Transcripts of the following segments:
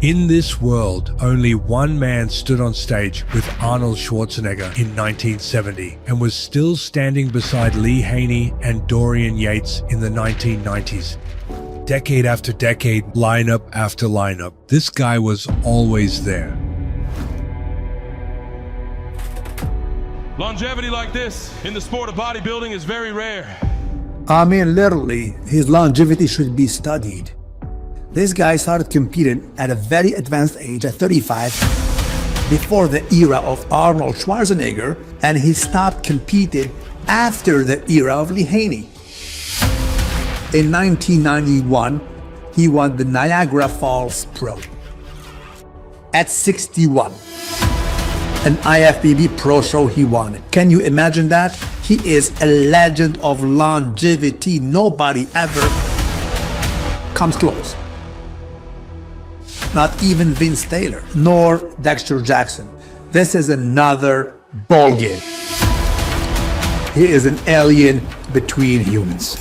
In this world, only one man stood on stage with Arnold Schwarzenegger in 1970 and was still standing beside Lee Haney and Dorian Yates in the 1990s. Decade after decade, lineup after lineup, this guy was always there. Longevity like this in the sport of bodybuilding is very rare. I mean, literally, his longevity should be studied. This guy started competing at a very advanced age, at 35, before the era of Arnold Schwarzenegger, and he stopped competing after the era of Lee Haney. In 1991, he won the Niagara Falls Pro. At 61, an IFBB Pro Show he won it. Can you imagine that? He is a legend of longevity. Nobody ever comes close. Not even Vince Taylor, nor Dexter Jackson. This is another ballgame. He is an alien between humans.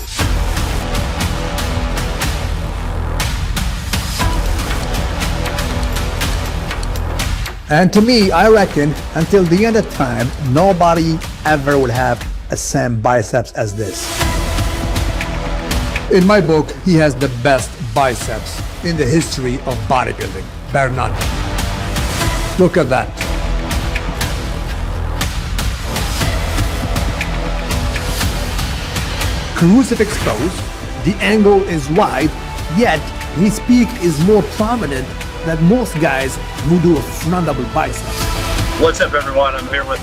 And to me, I reckon, until the end of time, nobody ever will have a same biceps as this. In my book, he has the best biceps in the history of bodybuilding, bar none. Look at that. Crucifix pose, the angle is wide, yet his peak is more prominent than most guys who do a front double bicep. What's up, everyone? I'm here with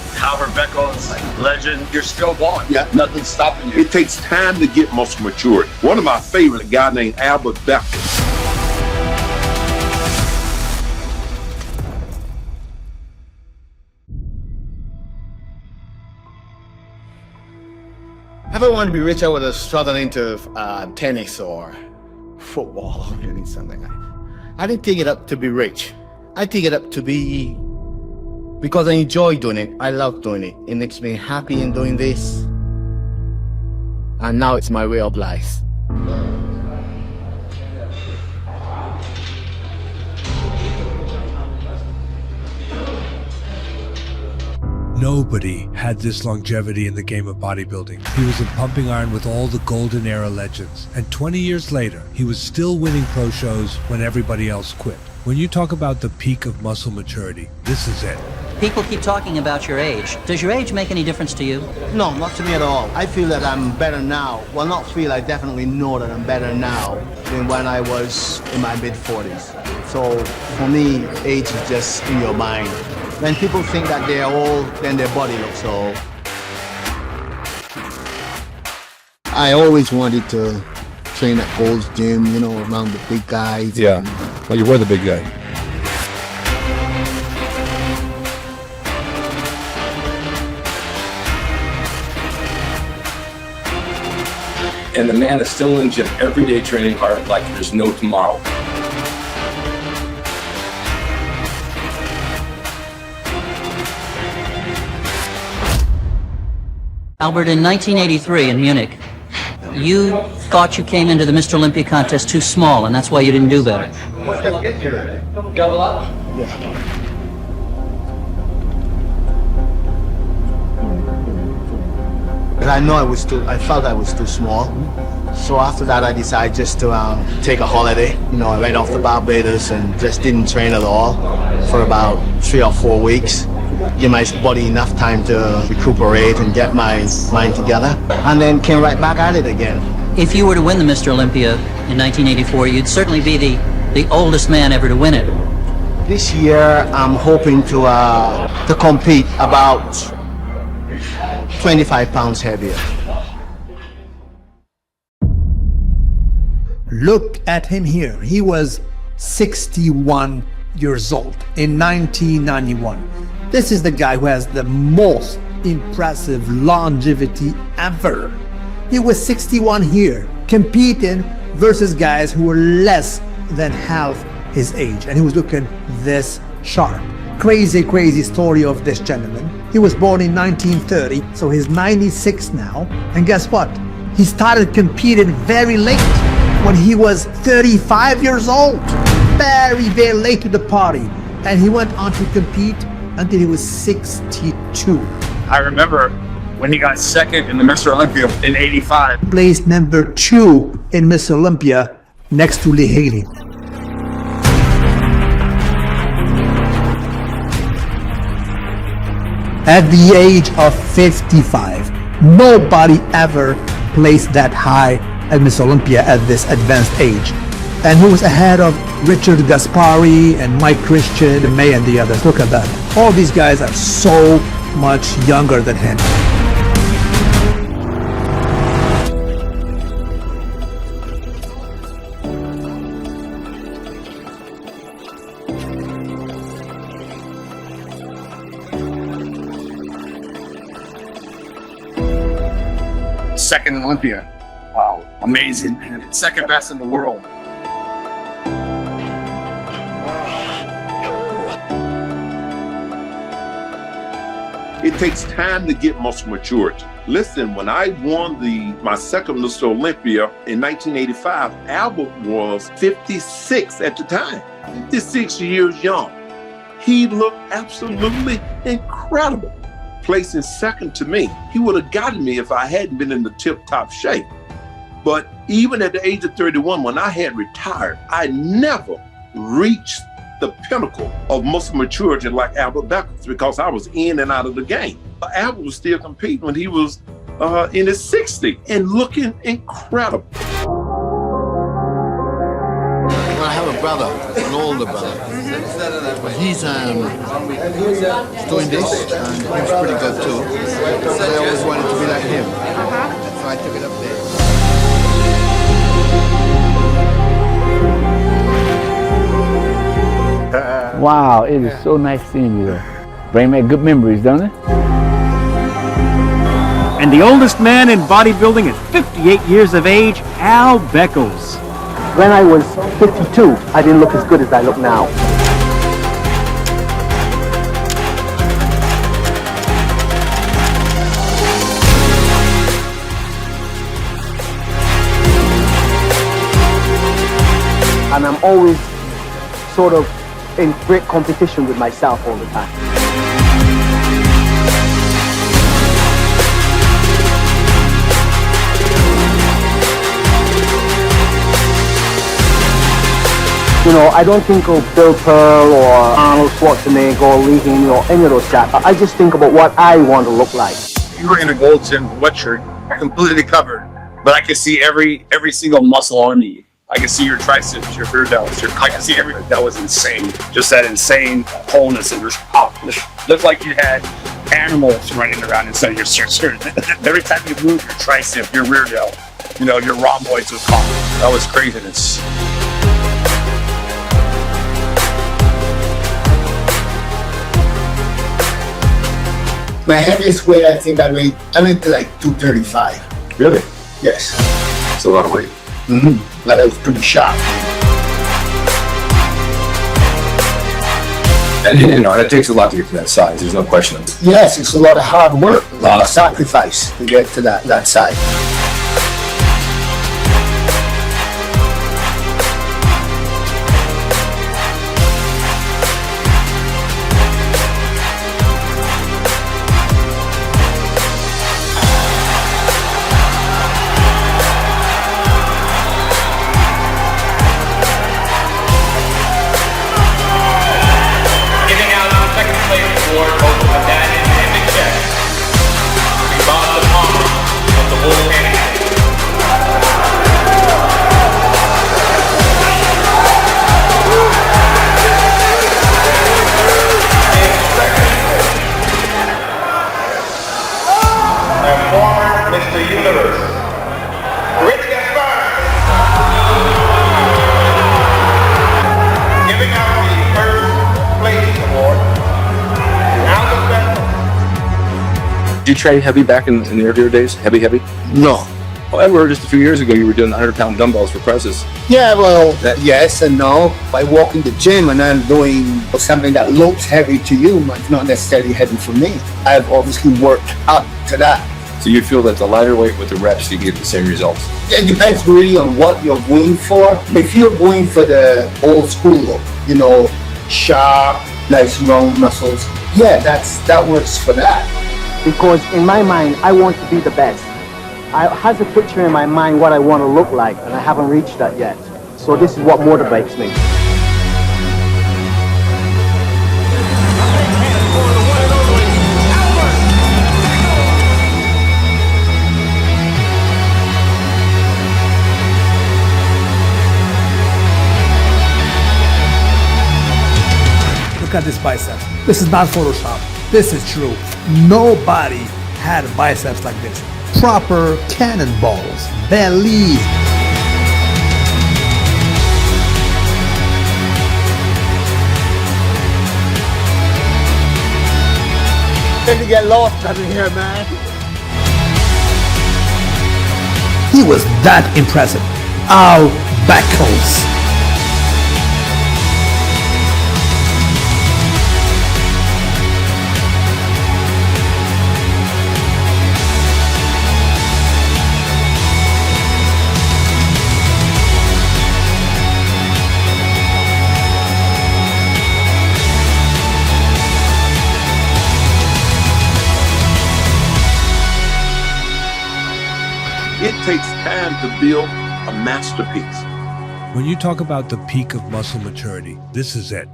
Beckles, legend. You're still going. Yeah, Nothing's stopping you. it takes time to get muscle matured. One of my favorite, a guy named Beckles. Ever want to be rich, I would have struggled into tennis or football or something. I didn't take it up to be rich. I take it up to be because I enjoy doing it. I love doing it. It makes me happy in doing this. And now it's my way of life. Nobody had this longevity in the game of bodybuilding. He was a pumping iron with all the golden era legends. And 20 years later, he was still winning pro shows when everybody else quit. When you talk about the peak of muscle maturity, this is it. People keep talking about your age. Does your age make any difference to you? No, not to me at all. I feel that I'm better now. Well, not feel, I definitely know that I'm better now than when I was in my mid-40s. So for me, age is just in your mind. When people think that they're old, then their body looks old. I always wanted to train at Gold's Gym, you know, around the big guys. Yeah, well, you were the big guy. And the man is still in the gym every day training hard like there's no tomorrow. Albert, in 1983 in Munich, you thought you came into the Mr. Olympia contest too small, and that's why you didn't do better. Gobble up? But I felt I was too small. So after that, I decided just to take a holiday. You know, I went off to Barbados and just didn't train at all for about 3 or 4 weeks. Give my body enough time to recuperate and get my mind together, and then came right back at it again. If you were to win the Mr. Olympia in 1984, you'd certainly be the oldest man ever to win it. This year, I'm hoping to compete about 25 pounds heavier. Look at him here. He was 61 years old in 1991. This is the guy who has the most impressive longevity ever. He was 61 here, competing versus guys who were less than half his age, and he was looking this sharp. Crazy, crazy story of this gentleman. He was born in 1930, so he's 96 now, and guess what? He started competing very late, when he was 35 years old. very, very late to the party. And he went on to compete until he was 62. I remember when he got second in the Mr. Olympia in '85. Placed number 2 in Miss Olympia next to Lee Haney. At the age of 55, nobody ever placed that high at Miss Olympia at this advanced age. And he was ahead of Richard Gaspari and Mike Christian and May and the others. Look at that. All these guys are so much younger than him. Second in Olympia. Wow, amazing, man. Second best in the world. It takes time to get muscle maturity. Listen, when I won my second Mr. Olympia in 1985, Albert was 56 at the time, 56 years young. He looked absolutely incredible. Placing second to me, he would have gotten me if I hadn't been in the tip-top shape. But even at the age of 31, when I had retired, I never reached the pinnacle of muscle maturity like Albert Beckles because I was in and out of the game. Albert was still competing when he was in his 60s and looking incredible. Well, I have a brother, an older brother. But he's doing this, and he's pretty good too. So I always wanted to be like him. So I took it up there. Wow, it is so nice seeing you there. Bring back good memories, don't it? And the oldest man in bodybuilding at 58 years of age, Al Beckles. When I was 52, I didn't look as good as I look now. And I'm always sort of in great competition with myself all the time. You know, I don't think of Bill Pearl or Arnold Schwarzenegger or Lee Haney or any of those guys. I just think about what I want to look like. You were in a gold sweatshirt, completely covered, but I could see every single muscle on you. I can see your triceps, your rear delts, I can see everything. That was insane. Just that insane wholeness and just looked like you had animals running around inside your shirt. Every time you moved your tricep, your rear delt, your rhomboids would pop. That was craziness. My heaviest weight, I think I went to like 235. Really? Yes. That's a lot of weight. Mm-hmm. But I was pretty sharp. And it takes a lot to get to that size. There's no question. Yes, it's a lot of hard work, a lot of sacrifice to get to that size. Did you train heavy back in the earlier days? Heavy? No. However, just a few years ago, you were doing 100-pound dumbbells for presses. Yeah, well, yes and no. If I walk in the gym and I'm doing something that looks heavy to you, but not necessarily heavy for me. I've obviously worked up to that. So you feel that the lighter weight with the reps, you get the same results? It depends really on what you're going for. If you're going for the old school look, you know, sharp, nice round muscles, yeah, that works for that. Because in my mind, I want to be the best. I have a picture in my mind what I want to look like, and I haven't reached that yet. So this is what motivates me. Look at this biceps. This is not Photoshop. This is true. Nobody had biceps like this. Proper cannonballs. Belly. To get lost out in here, man. He was that impressive. Our Beckles. It takes time to build a masterpiece. When you talk about the peak of muscle maturity, this is it.